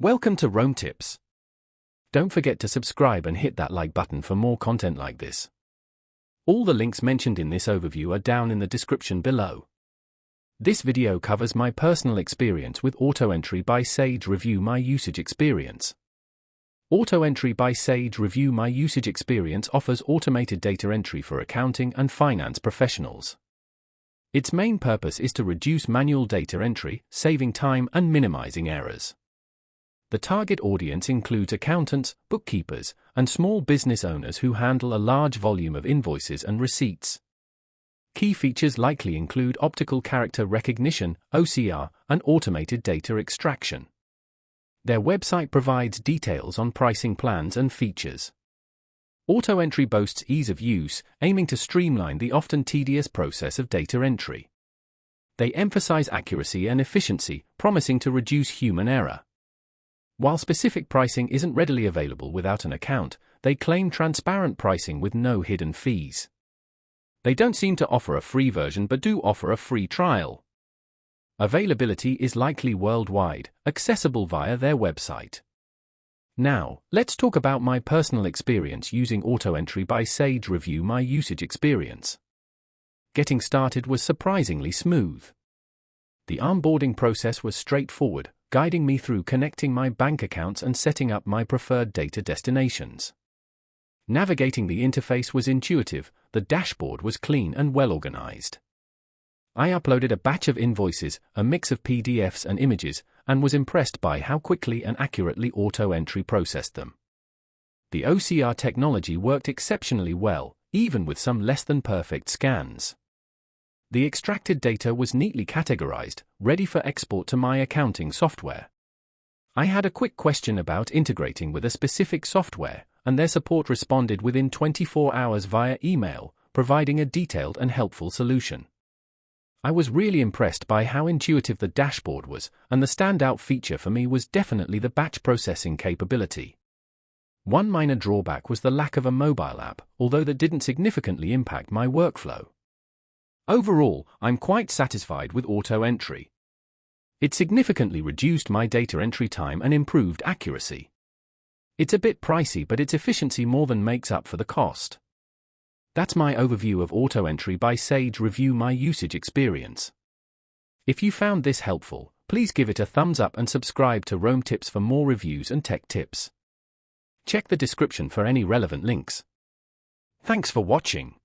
Welcome to Rome Tips. Don't forget to subscribe and hit that like button for more content like this. All the links mentioned in this overview are down in the description below. This video covers my personal experience with AutoEntry by Sage. Review my usage experience. AutoEntry by Sage. Review my usage experience offers automated data entry for accounting and finance professionals. Its main purpose is to reduce manual data entry, saving time and minimizing errors. The target audience includes accountants, bookkeepers, and small business owners who handle a large volume of invoices and receipts. Key features likely include optical character recognition, OCR, and automated data extraction. Their website provides details on pricing plans and features. AutoEntry boasts ease of use, aiming to streamline the often tedious process of data entry. They emphasize accuracy and efficiency, promising to reduce human error. While specific pricing isn't readily available without an account, they claim transparent pricing with no hidden fees. They don't seem to offer a free version but do offer a free trial. Availability is likely worldwide, accessible via their website. Now, let's talk about my personal experience using AutoEntry by Sage. Review my usage experience. Getting started was surprisingly smooth. The onboarding process was straightforward, guiding me through connecting my bank accounts and setting up my preferred data destinations. Navigating the interface was intuitive, the dashboard was clean and well organized. I uploaded a batch of invoices, a mix of PDFs and images, and was impressed by how quickly and accurately AutoEntry processed them. The OCR technology worked exceptionally well, even with some less than perfect scans. The extracted data was neatly categorized, ready for export to my accounting software. I had a quick question about integrating with a specific software, and their support responded within 24 hours via email, providing a detailed and helpful solution. I was really impressed by how intuitive the dashboard was, and the standout feature for me was definitely the batch processing capability. One minor drawback was the lack of a mobile app, although that didn't significantly impact my workflow. Overall, I'm quite satisfied with AutoEntry. It significantly reduced my data entry time and improved accuracy. It's a bit pricey, but its efficiency more than makes up for the cost. That's my overview of AutoEntry by Sage. Review my usage experience. If you found this helpful, please give it a thumbs up and subscribe to Rome Tips for more reviews and tech tips. Check the description for any relevant links. Thanks for watching.